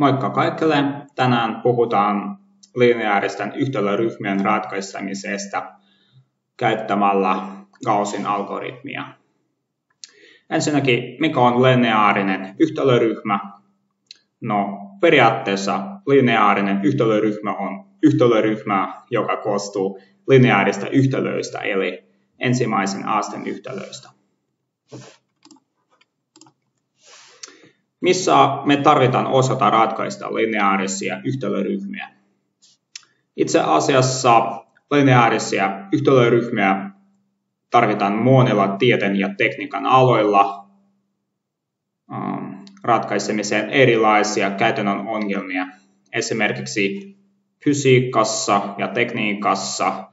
Moikka kaikille! Tänään puhutaan lineaaristen yhtälöryhmien ratkaisemisesta käyttämällä Gaussin algoritmia. Ensinnäkin, mikä on lineaarinen yhtälöryhmä? No, periaatteessa lineaarinen yhtälöryhmä on yhtälöryhmä, joka koostuu lineaarista yhtälöistä, eli ensimmäisen asteen yhtälöistä. Missä me tarvitaan osata ratkaista lineaarisia yhtälöryhmiä? Itse asiassa lineaarisia yhtälöryhmiä tarvitaan monilla tieteen ja tekniikan aloilla ratkaisemiseen erilaisia käytännön ongelmia. Esimerkiksi fysiikassa ja tekniikassa,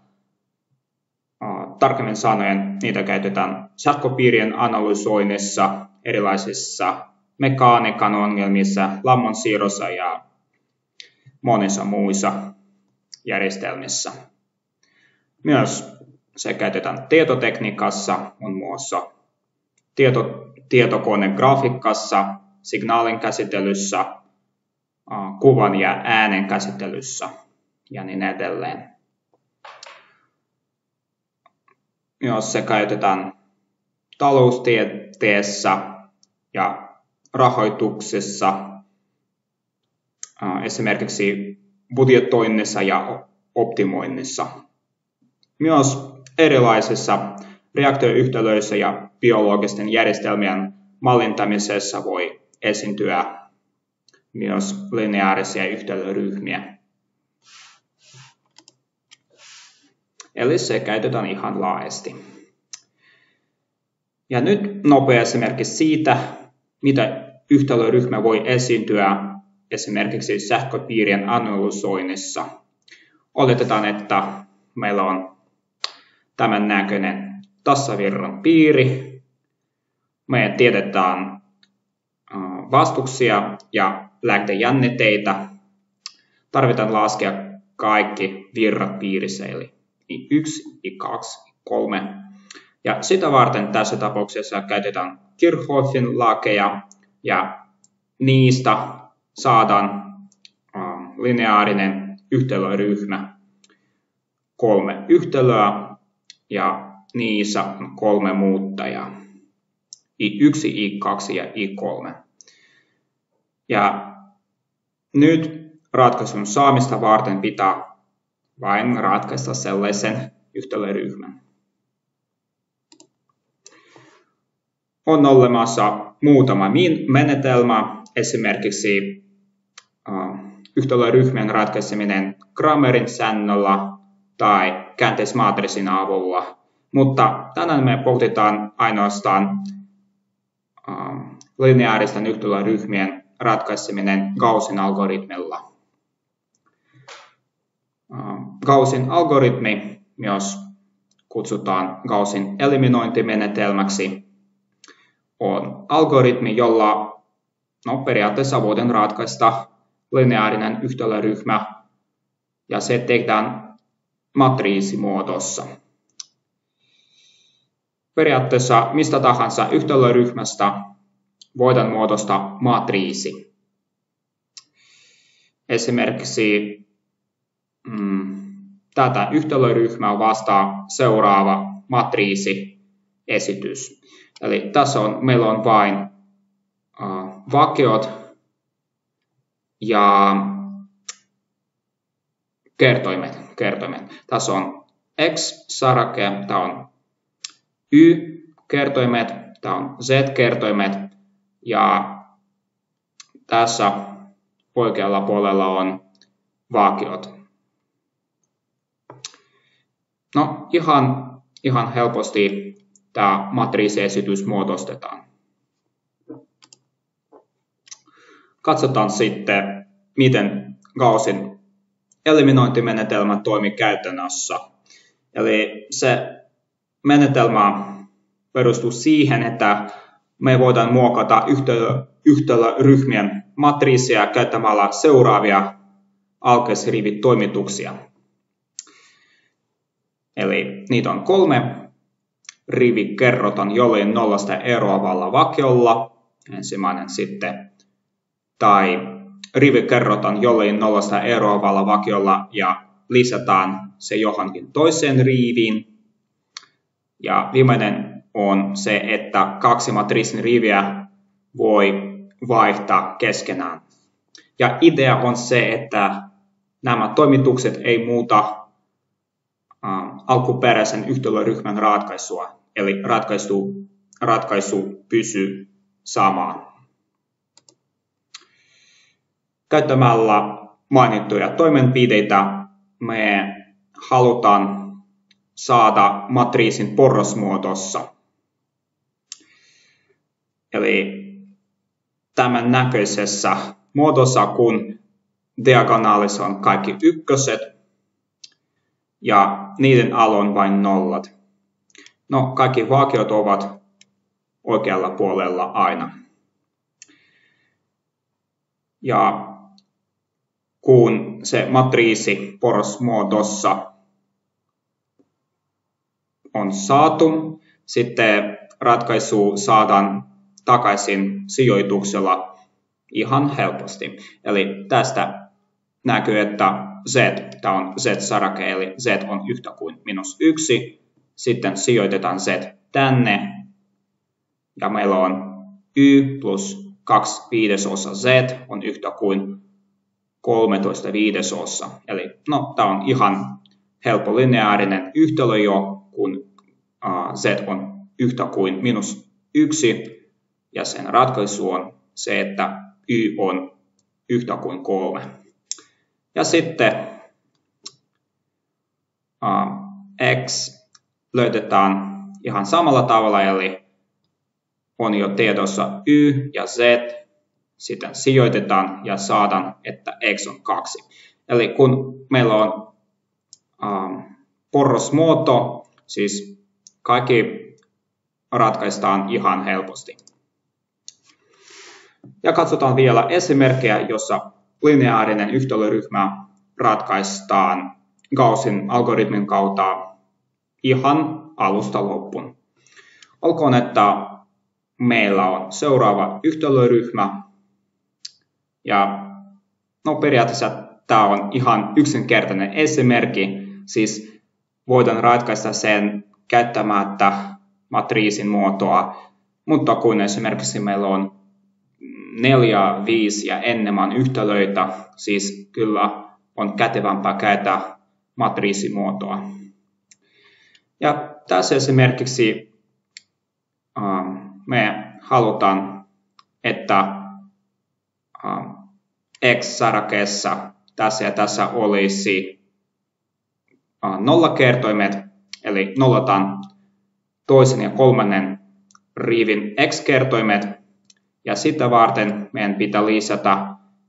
tarkemmin sanoen niitä käytetään sähköpiirien analysoinnissa, erilaisissa mekaniikan ongelmissa, lämmönsiirrossa ja monissa muissa järjestelmissä. Myös se käytetään tietotekniikassa, muun muassa tietokonegrafiikassa, signaalin käsittelyssä, kuvan ja äänen käsittelyssä ja niin edelleen. Myös se käytetään taloustieteessä ja rahoituksessa, esimerkiksi budjetoinnissa ja optimoinnissa. Myös erilaisissa reaktioyhtälöissä ja biologisten järjestelmien mallintamisessa voi esiintyä myös lineaarisia yhtälöryhmiä. Eli se käytetään ihan laajasti. Ja nyt nopea esimerkki siitä, mitä yhtälöryhmä voi esiintyä esimerkiksi sähköpiirien analysoinnissa. Oletetaan, että meillä on tämän näköinen tasavirran piiri. Me tiedetään vastuksia ja lähtejännitteitä. Tarvitaan laskea kaikki virrat piirissä, eli I1, I2, I3. Ja sitä varten tässä tapauksessa käytetään Kirchhoffin lakeja ja niistä saadaan lineaarinen yhtälöryhmä, 3 yhtälöä ja niissä on 3 muuttajaa, I1, I2 ja I3. Ja nyt ratkaisun saamista varten pitää vain ratkaista sellaisen yhtälöryhmän. On olemassa muutama menetelmä, esimerkiksi yhtälöryhmien ratkaiseminen Kramerin säännöllä tai käänteismatriisin avulla, mutta tänään me pohditaan ainoastaan lineaaristen yhtälöryhmien ratkaiseminen Gaussin algoritmilla. Gaussin algoritmi myös kutsutaan Gaussin eliminointimenetelmäksi. On algoritmi, jolla periaatteessa voidaan ratkaista lineaarinen yhtälöryhmä ja se tehdään matriisimuodossa. Periaatteessa mistä tahansa yhtälöryhmästä voidaan muodostaa matriisi. Esimerkiksi tätä yhtälöryhmää vastaa seuraava matriisiesitys. Eli tässä meillä on vain vakiot ja kertoimet. Tässä on X-sarake, tämä on Y-kertoimet, tämä on Z-kertoimet ja tässä oikealla puolella on vakiot. No ihan helposti tämä matriisiesitys muodostetaan. Katsotaan sitten, miten Gaussin eliminointimenetelmä toimii käytännössä. Eli se menetelmä perustuu siihen, että me voidaan muokata yhtälöryhmien matriisia käyttämällä seuraavia alkeisrivitoimituksia. Eli niitä on 3. Rivi kerrotaan jollain nollasta eroavalla vakiolla, ensimmäinen sitten, tai rivikerrotaan jollain nollasta eroavalla vakiolla ja lisätään se johonkin toiseen riiviin. Ja viimeinen on se, että kaksi matriisin riviä voi vaihtaa keskenään. Ja idea on se, että nämä toimitukset ei muuta alkuperäisen yhtälöryhmän ratkaisua, eli ratkaisu pysyy samaan. Käyttämällä mainittuja toimenpiteitä me halutaan saada matriisin porrasmuodossa. Eli tämän näköisessä muodossa, kun diagonaalissa on kaikki ykköset ja niiden alla on vain nollat. No, kaikki vakiot ovat oikealla puolella aina. Ja kun se matriisi porrasmuodossa on saatu, sitten ratkaisu saadaan takaisin sijoituksella ihan helposti. Eli tästä näkyy, että tämä on z-sarake, eli z on yhtä kuin -1. Sitten sijoitetaan z tänne, ja meillä on y plus 2/5 z on yhtä kuin 13/5. Eli no, tämä on ihan helppo lineaarinen yhtälö jo, kun z on yhtä kuin -1, ja sen ratkaisu on se, että y on yhtä kuin 3. Ja sitten x löydetään ihan samalla tavalla, eli on jo tiedossa y ja z, sitten sijoitetaan ja saadaan, että x on 2. Eli kun meillä on porrasmuoto, siis kaikki ratkaistaan ihan helposti. Ja katsotaan vielä esimerkkejä, jossa lineaarinen yhtälöryhmä ratkaistaan Gaussin algoritmin kautta ihan alusta loppuun. Olkoon, että meillä on seuraava yhtälöryhmä. Ja no, periaatteessa tämä on ihan yksinkertainen esimerkki. Siis voidaan ratkaista sen käyttämättä matriisin muotoa, mutta kun esimerkiksi meillä on 4, 5 ja enemmän yhtälöitä, siis kyllä on kätevämpää käyttää matriisimuotoa. Ja tässä esimerkiksi me halutaan, että x-sarakeessa tässä ja tässä olisi nollakertoimet, eli nollataan toisen ja kolmannen riivin x-kertoimet, ja sitä varten meidän pitää lisätä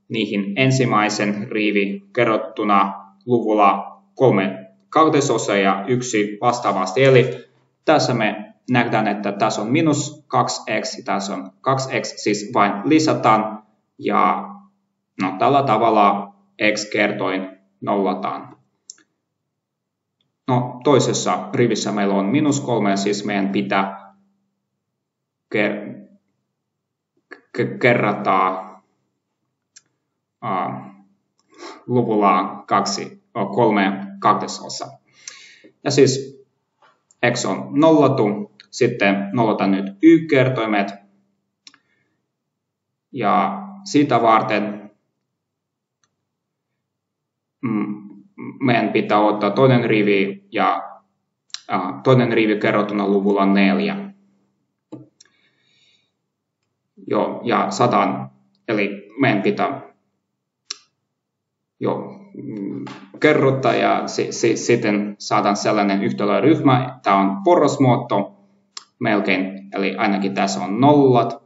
niihin ensimmäisen riivi kerrottuna luvulla 3/2 ja 1 vastaavasti. Eli tässä me nähdään, että tässä on -2x ja tässä on 2x, siis vain lisätään, ja no, tällä tavalla x-kertoin nollataan. No, toisessa rivissä meillä on -3, siis meidän pitää kerrata luvulla 3/2. Ja siis x on nollattu, sitten nollataan nyt y-kertoimet, ja sitä varten meidän pitää ottaa toinen rivi ja toinen rivi kerrottuna luvulla 4. Ja 100, eli meidän pitää kerrottaa ja sitten saadaan sellainen yhtälöryhmä. Tämä on porrasmuoto melkein, eli ainakin tässä on nollat.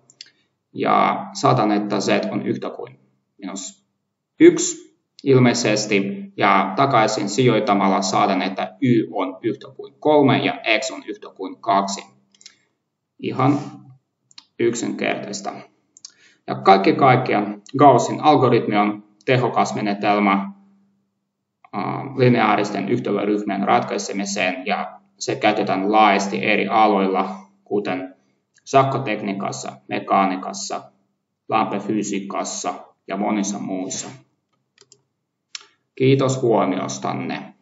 Ja saadaan, että z on yhtä kuin -1 ilmeisesti. Ja takaisin sijoittamalla saadaan, että y on yhtä kuin 3 ja x on yhtä kuin 2. Ihan yksinkertaista. Ja kaiken kaikkiaan Gaussin algoritmi on tehokas menetelmä lineaaristen yhtälöryhmien ratkaisemiseen, ja se käytetään laajasti eri aloilla, kuten sakkotekniikassa, mekaniikassa, lämpöfysiikassa ja monissa muissa. Kiitos huomiostanne.